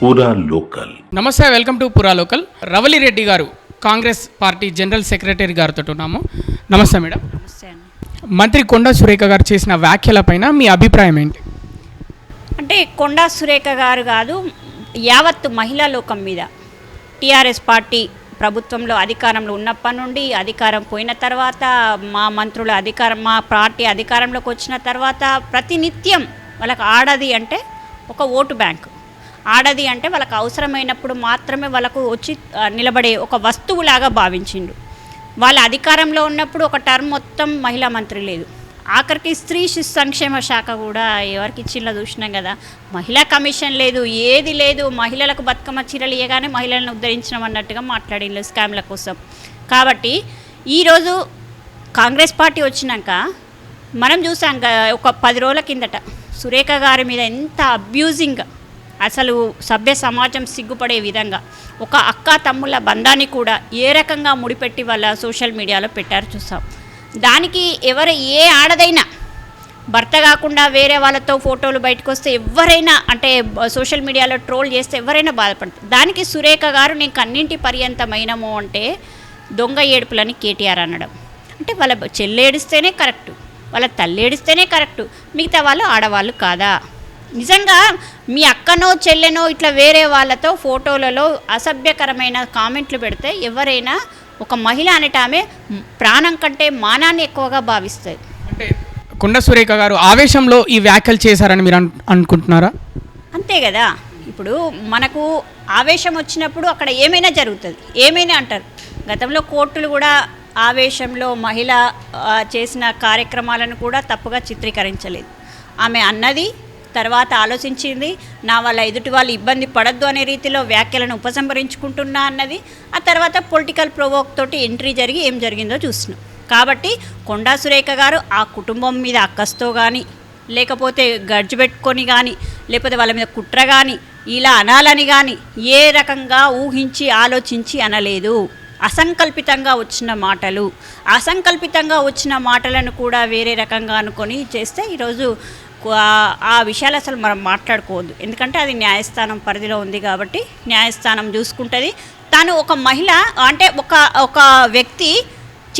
పూరా లోకల్. నమస్తే, welcome to పూరా లోకల్. రవలి రెడ్డి గారు కాంగ్రెస్ పార్టీ జనరల్ సెక్రటరీ గారితో ఉన్నాము. నమస్తే మేడం. నమస్తే అండి. మంత్రి కొండా సురేఖ గారు చేసిన వ్యాఖ్యలపైన మీ అభిప్రాయం ఏంటి? అంటే కొండా సురేఖ గారు కాదు, యావత్తు మహిళా లోకం మీద టీఆర్ఎస్ పార్టీ ప్రభుత్వంలో అధికారంలో ఉన్నప్పటి నుండి, అధికారం పోయిన తర్వాత, మా మంత్రుల అధికారం, మా పార్టీ అధికారంలోకి వచ్చిన తర్వాత ప్రతినిత్యం వాళ్ళకి ఆడది అంటే ఒక ఓటు బ్యాంకు, ఆడది అంటే వాళ్ళకు అవసరమైనప్పుడు మాత్రమే వాళ్ళకు వచ్చి నిలబడే ఒక వస్తువులాగా భావించిండు. వాళ్ళ అధికారంలో ఉన్నప్పుడు ఒక టర్మ్ మొత్తం మహిళా మంత్రి లేదు, ఆఖరికి స్త్రీ శిశు సంక్షేమ శాఖ కూడా ఎవరికి ఇచ్చినా చూసినాం కదా. మహిళా కమిషన్ లేదు, ఏది లేదు. మహిళలకు బతుకమ్మ చీరలు ఇవ్వగానే మహిళలను ఉద్ధరించడం అన్నట్టుగా మాట్లాడిండు స్కామ్ల కోసం. కాబట్టి ఈరోజు కాంగ్రెస్ పార్టీ వచ్చినాక మనం చూసాం ఒక 10 రోజుల కిందట సురేఖ గారి మీద ఎంత అబ్యూజింగ్, అసలు సభ్య సమాజం సిగ్గుపడే విధంగా ఒక అక్క తమ్ముళ్ళ బంధాన్ని కూడా ఏ రకంగా ముడిపెట్టి వాళ్ళ సోషల్ మీడియాలో పెట్టారు చూసాం. దానికి ఏ ఆడదైనా భర్త కాకుండా వేరే వాళ్ళతో ఫోటోలు బయటకు వస్తే ఎవరైనా, అంటే సోషల్ మీడియాలో ట్రోల్ చేస్తే ఎవరైనా బాధపడతారు. దానికి సురేఖ గారు నేను కన్నింటి పర్యంతమైనము అంటే దొంగ ఏడుపులని కేటీఆర్ అనడం, అంటే వాళ్ళ చెల్లి ఏడిస్తేనే కరెక్టు, వాళ్ళ తల్లి ఏడిస్తేనే కరెక్టు, మిగతా వాళ్ళు ఆడవాళ్ళు కాదా? నిజంగా మీ అక్కనో చెల్లెనో ఇట్లా వేరే వాళ్ళతో ఫోటోలలో అసభ్యకరమైన కామెంట్లు పెడితే ఎవరైనా, ఒక మహిళ అనేట ఆమె ప్రాణం కంటే మానాన్ని ఎక్కువగా భావిస్తుంది. అంటే కొండా సురేఖ గారు ఆవేశంలో ఈ వ్యాఖ్యలు చేశారని మీరు అనుకుంటున్నారా? అంతే కదా. ఇప్పుడు మనకు ఆవేశం వచ్చినప్పుడు అక్కడ ఏమైనా జరుగుతుంది, ఏమైనా అంటారు. గతంలో కోర్టులు కూడా ఆవేశంలో మహిళ చేసిన కార్యక్రమాలను కూడా తప్పుగా చిత్రీకరించలేదు. ఆమె అన్నది, తర్వాత ఆలోచించింది, నా వల్ల ఎదుటి వాళ్ళు ఇబ్బంది పడద్దు అనే రీతిలో వ్యాఖ్యలను ఉపసంహరించుకుంటున్నా అన్నది. ఆ తర్వాత పొలిటికల్ ప్రొవోక్ తోటి ఎంట్రీ జరిగి ఏం జరిగిందో చూసినాం. కాబట్టి కొండా సురేఖ గారు ఆ కుటుంబం మీద అక్కస్తో కానీ, లేకపోతే గడ్జి పెట్టుకొని కానీ, లేకపోతే వాళ్ళ మీద కుట్ర కానీ, ఇలా అనాలని కానీ ఏ రకంగా ఊహించి ఆలోచించి అనలేదు. అసంకల్పితంగా వచ్చిన మాటలను కూడా వేరే రకంగా అనుకొని చేస్తే ఈరోజు ఆ విషయాలు అసలు మనం మాట్లాడుకోవద్దు. ఎందుకంటే అది న్యాయస్థానం పరిధిలో ఉంది కాబట్టి న్యాయస్థానం చూసుకుంటుంది. తాను ఒక మహిళ అంటే ఒక వ్యక్తి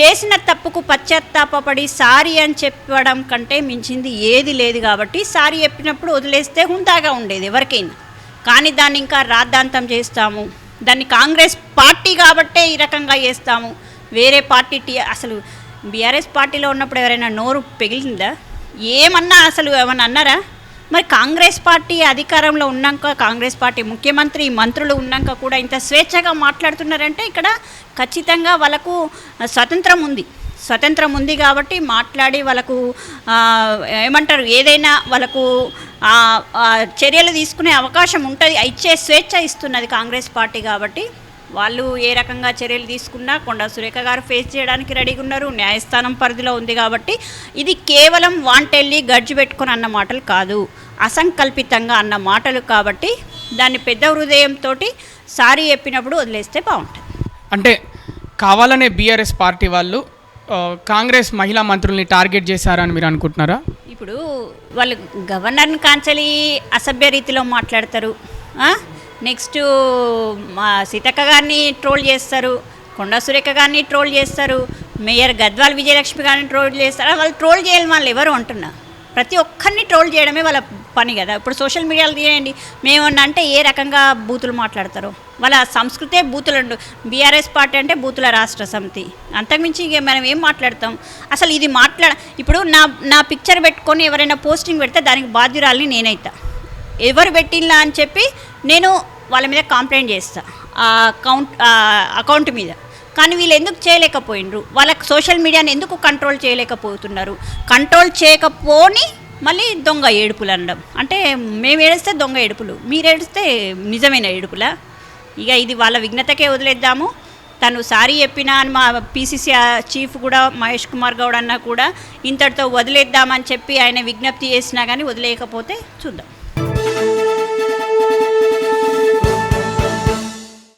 చేసిన తప్పుకు పశ్చాత్తాపడి సారీ అని చెప్పడం కంటే మించింది ఏది లేదు. కాబట్టి సారీ చెప్పినప్పుడు వదిలేస్తే హుందాగా ఉండేది ఎవరికైనా. కానీ దాన్ని ఇంకా రాద్ధాంతం చేస్తాము, దాన్ని కాంగ్రెస్ పార్టీ కాబట్టే ఈ రకంగా చేస్తాము. వేరే పార్టీ అసలు బీఆర్ఎస్ పార్టీలో ఉన్నప్పుడు ఎవరైనా నోరు పెగిలిందా? ఏమన్నా అసలు ఏమన్నా అన్నారా? మరి కాంగ్రెస్ పార్టీ అధికారంలో ఉన్నాక, కాంగ్రెస్ పార్టీ ముఖ్యమంత్రి మంత్రులు ఉన్నాక కూడా ఇంత స్వేచ్ఛగా మాట్లాడుతున్నారంటే ఇక్కడ ఖచ్చితంగా వాళ్ళకు స్వతంత్రం ఉంది కాబట్టి మాట్లాడి వాళ్ళకు ఏమంటారు, ఏదైనా వాళ్ళకు చర్యలు తీసుకునే అవకాశం ఉంటుంది, ఇచ్చే స్వేచ్ఛ ఇస్తున్నది కాంగ్రెస్ పార్టీ. కాబట్టి వాళ్ళు ఏ రకంగా చర్యలు తీసుకున్నా కొండా సురేఖ గారు ఫేస్ చేయడానికి రెడీగా ఉన్నారు. న్యాయస్థానం పరిధిలో ఉంది కాబట్టి ఇది కేవలం వాంటెళ్ళి గడ్జి పెట్టుకొని అన్న మాటలు కాదు, అసంకల్పితంగా అన్న మాటలు. కాబట్టి దాన్ని పెద్ద హృదయంతో సారీ చెప్పినప్పుడు వదిలేస్తే బాగుంటుంది. అంటే కావాలనే బీఆర్ఎస్ పార్టీ వాళ్ళు కాంగ్రెస్ మహిళా మంత్రుల్ని టార్గెట్ చేశారని మీరు అనుకుంటున్నారా? ఇప్పుడు వాళ్ళు గవర్నర్ని కాంచలి అసభ్య రీతిలో మాట్లాడతారు, నెక్స్ట్ మా సీతక్క గారిని ట్రోల్ చేస్తారు, కొండా సురేఖ గారిని ట్రోల్ చేస్తారు, మేయర్ గద్వాల్ విజయలక్ష్మి గారిని ట్రోల్ చేస్తారు. వాళ్ళు ట్రోల్ చేయాలి వాళ్ళు ఎవరు అంటున్నా, ప్రతి ఒక్కరిని ట్రోల్ చేయడమే వాళ్ళ పని కదా. ఇప్పుడు సోషల్ మీడియాలో తీయండి, మేమన్నా అంటే ఏ రకంగా బూతులు మాట్లాడతారో, వాళ్ళ సంస్కృతే బూతులు. బీఆర్ఎస్ పార్టీ అంటే బూతుల రాష్ట్ర సమితి, అంతకుమించి ఇక మనం ఏం మాట్లాడతాం అసలు? ఇది ఇప్పుడు నా పిక్చర్ పెట్టుకొని ఎవరైనా పోస్టింగ్ పెడితే దానికి బాధ్యురాలని నేనైతా. ఎవరు పెట్టిందా అని చెప్పి నేను వాళ్ళ మీద కంప్లైంట్ చేస్తా ఆ అకౌంట్ మీద. కానీ వీళ్ళు ఎందుకు చేయలేకపోయినరు? వాళ్ళకి సోషల్ మీడియాని ఎందుకు కంట్రోల్ చేయలేకపోతున్నారు? కంట్రోల్ చేయకపోని మళ్ళీ దొంగ ఏడుపులు అనడం, అంటే మేము ఏడిస్తే దొంగ ఏడుపులు, మీరు ఏడిస్తే నిజమైన ఏడుపులా? ఇక ఇది వాళ్ళ విఘ్నతకే వదిలేద్దాము. తను సారీ చెప్పినా అని మా పీసీసీ చీఫ్ కూడా మహేష్ కుమార్ గౌడ్ అన్న కూడా ఇంతటితో వదిలేద్దామని చెప్పి ఆయన విజ్ఞప్తి చేసినా కానీ వదిలేయకపోతే చూద్దాం.